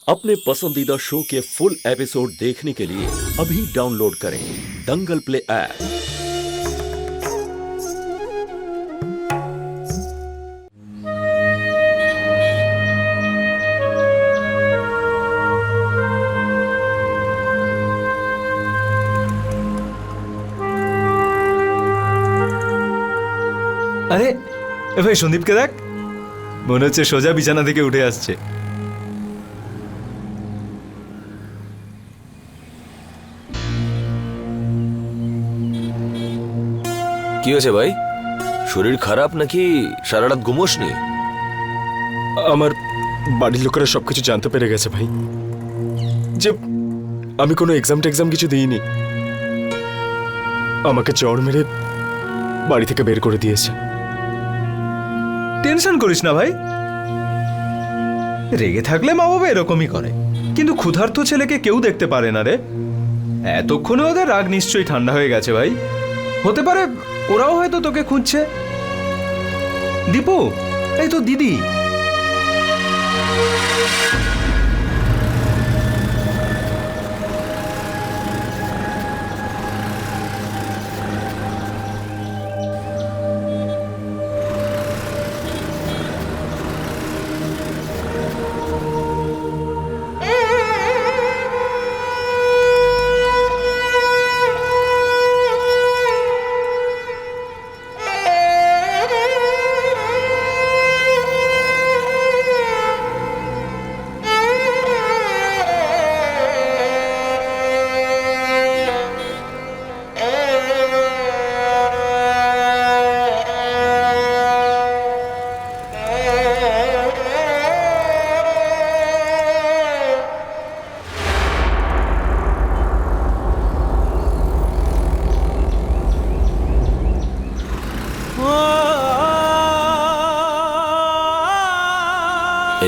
अपने पसंदीदा शो के फुल एपिसोड देखने के लिए अभी डाउनलोड करें दंगल प्ले ऐप। আরে এ ভাই সন্দীপকে দেখ, মনে হচ্ছে সোজা বিছানা থেকে উঠে আসছে। কি হয়েছে ভাই? শরীর খারাপ নাকি সারা রাত ঘুমোসনি? আমার বাড়ির লোকেরা সবকিছু জানতে পেরে গেছে ভাই, যে আমি কোনো এক্সাম কিছু দিইনি। আমাকে চড় মেরে বাড়ি থেকে বের করে দিয়েছে। টেনশন করিস না ভাই, রেগে থাকলে মা বাবা এরকমই করে, কিন্তু ক্ষুধার্ত ছেলেকে কেউ দেখতে পারে না রে। এতক্ষণে ওদের রাগ নিশ্চয়ই ঠান্ডা হয়ে গেছে ভাই। হতে পারে ওরাও হয়তো তোকে খুঁজছে। দীপু, এই তো দিদি।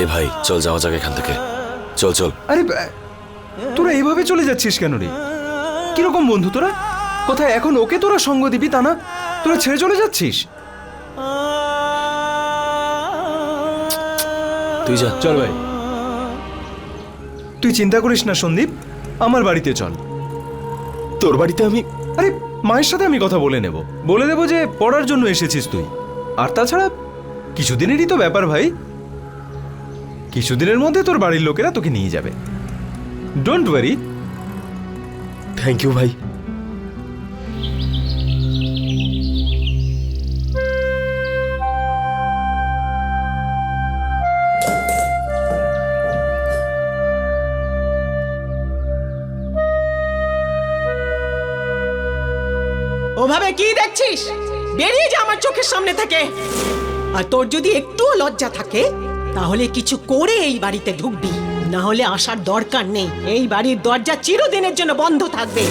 এই ভাই চল, যাওয়া যাক এখান থেকে। চল চল। আরে তোরা এইভাবে চলে যাচ্ছিস কেন রে? কিরকম বন্ধু তোরা? কোথায় এখন ওকে তোরা সঙ্গ দিবি তা না, তোরা ছেড়ে চলে যাচ্ছিস। তুই যা। চল ভাই, তুই চিন্তা করিস না সন্দীপ, আমার বাড়িতে চল। তোর বাড়িতে আমি? আরে মায়ের সাথে আমি কথা বলে দেবো যে পড়ার জন্য এসেছিস তুই। আর তাছাড়া কিছুদিনেরই তো ব্যাপার ভাই, কিছুদিনের মধ্যে তোর বাড়ির লোকেরা তোকে নিয়ে যাবে। Don't worry. থ্যাংক ইউ ভাই। ওভাবে কি দেখছিস? বেরিয়ে যা আমার চোখের সামনে থেকে। আর তোর যদি একটুও লজ্জা থাকে তাহলে কিছু করে এই বাড়িতে ঢুকবি, না হলে আসার দরকার নেই। এই বাড়ির দরজা চিরদিনের জন্য বন্ধ থাকবে।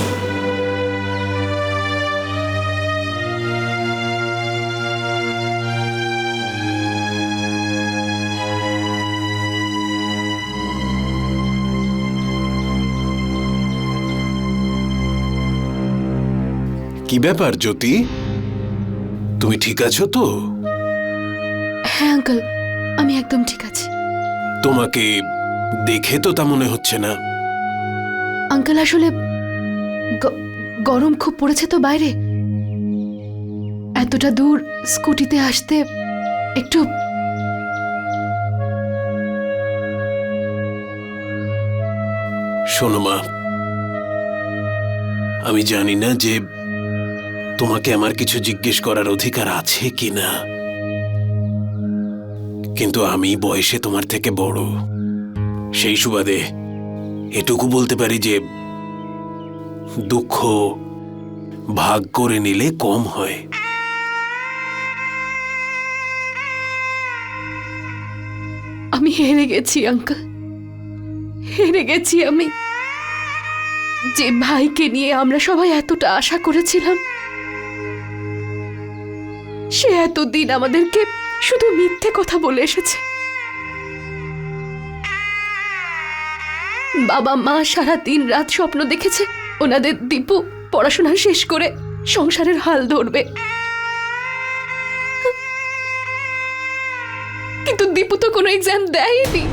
কি ব্যাপার জ্যোতি, তুমি ঠিক আছো তো? হ্যাঁ আঙ্কেল, আমি একদম ঠিক আছি। তোমাকে দেখে তো তা মনে হচ্ছে না। আঙ্কেল আসলে গরম খুব পড়েছে তো বাইরে, এতটা দূর স্কুটিতে আসতে একটু। শোনো মা, আমি জানি না যে তোমাকে আমার কিছু জিজ্ঞেস করার অধিকার আছে কিনা, কিন্তু আমি বয়সে তোমার থেকে বড়, সেই সুবাদে এটুকু বলতে পারি যে দুঃখ ভাগ করে নিলে কম হয়। আমি হেরে গেছি আঙ্কেল, হেরে গেছি আমি। যে ভাইকে নিয়ে আমরা সবাই এতটা আশা করেছিলাম, সে এতদিন আমাদেরকে শুধু মিথ্যে কথা বলে এসেছে। বাবা মা সারা দিন রাত স্বপ্ন দেখেছে ওনাদের দীপু পড়াশোনা শেষ করে সংসারের হাল ধরবে, কিন্তু দীপু তো কোনো এক্সাম দেয়নি।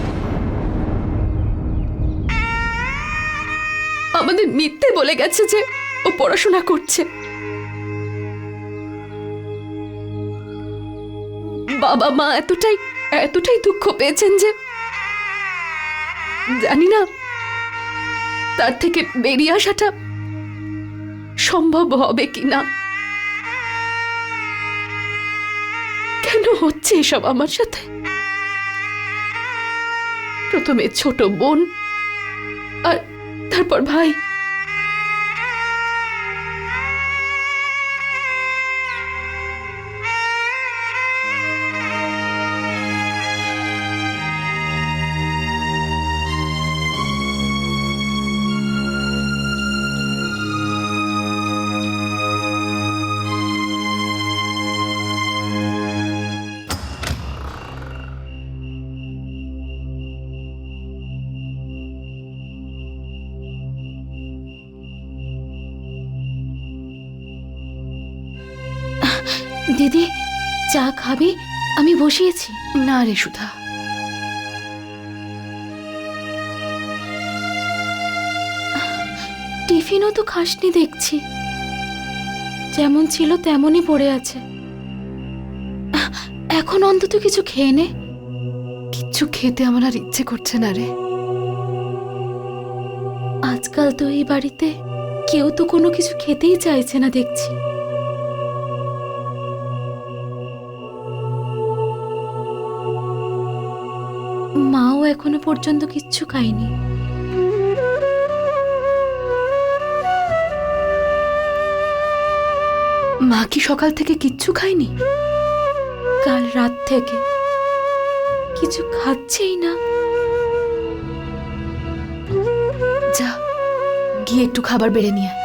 আমাদের মিথ্যে বলে গেছে যে ও পড়াশোনা করছে। বাবা মা এতটাই দুঃখ পেয়েছেন যে জানি না তার থেকে বেরিয়ে আসাটা সম্ভব হবে কিনা। কেন হচ্ছে এসব আমার সাথে? প্রথমে ছোট বোন আর তারপর ভাই। দিদি, চা খাবি? আমি বসিয়েছি। না রে সুধা, টিফিনও তো খাসনি দেখছি, যেমন ছিল তেমনই পড়ে আছে। এখন অন্তত কিছু খেয়ে নে। কিচ্ছু খেতে আমার আর ইচ্ছে করছে না রে। আজকাল তো এই বাড়িতে কেউ তো কোনো কিছু খেতেই চাইছে না দেখছি। মাও এখনো পর্যন্ত কিচ্ছু খায়নি। মা কি সকাল থেকে কিচ্ছু খায়নি? কাল রাত থেকে কিছু খাচ্ছেই না। যা গিয়ে একটু খাবার বেড়ে নিয়ে আয়।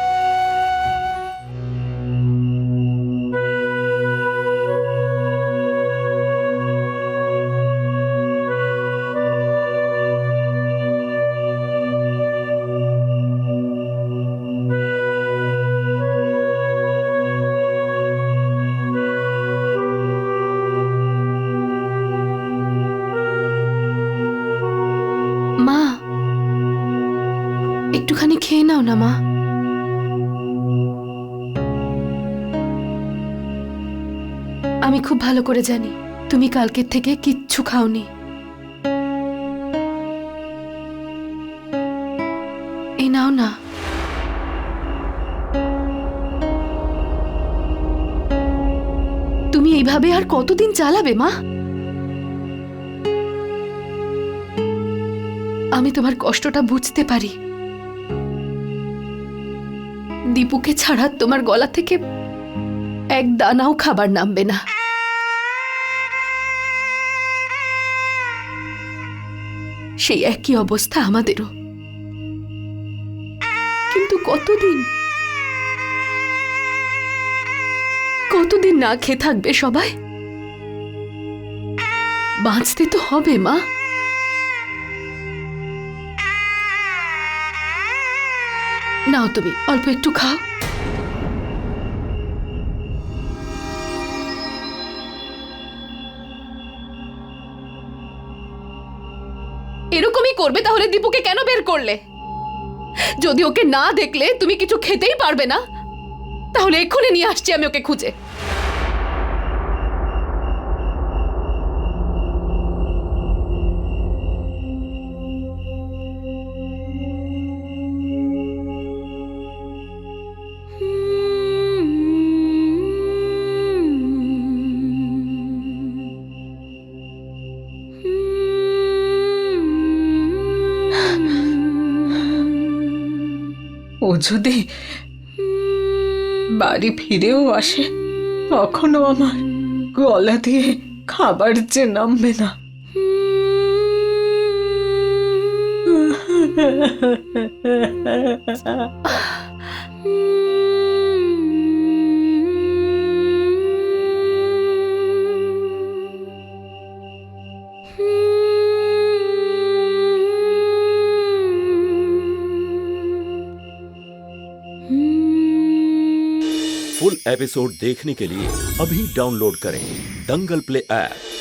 মা, একটুখানি খেয়ে নাও না মা। আমি খুব ভালো করে জানি তুমি কালকের থেকে কিচ্ছু খাওনি। এই নাও না। তুমি এইভাবে আর কতদিন চালাবে মা? আমি তোমার কষ্টটা বুঝতে পারি। দীপুকে ছাড়া তোমার গলা থেকে এক দানাও খাবার নামবে না। সেই একই অবস্থা আমাদেরও। কিন্তু কতদিন না খেয়ে থাকবে সবাই? বাঁচতে তো হবে মা। নাও তুমি অল্প একটু খাও। এরকমই করবে তাহলে দীপুকে কেন বের করলে? যদি ওকে না দেখলে তুমি কিছু খেতেই পারবে না, তাহলে এক্ষুনি নিয়ে আসছি আমি ওকে খুঁজে। ও যদি বাড়ি ফিরেও আসে তখনও আমার গলা দিয়ে খাবার যে নামবে না। फुल एपिसोड देखने के लिए अभी डाउनलोड करें दंगल प्ले ऐप।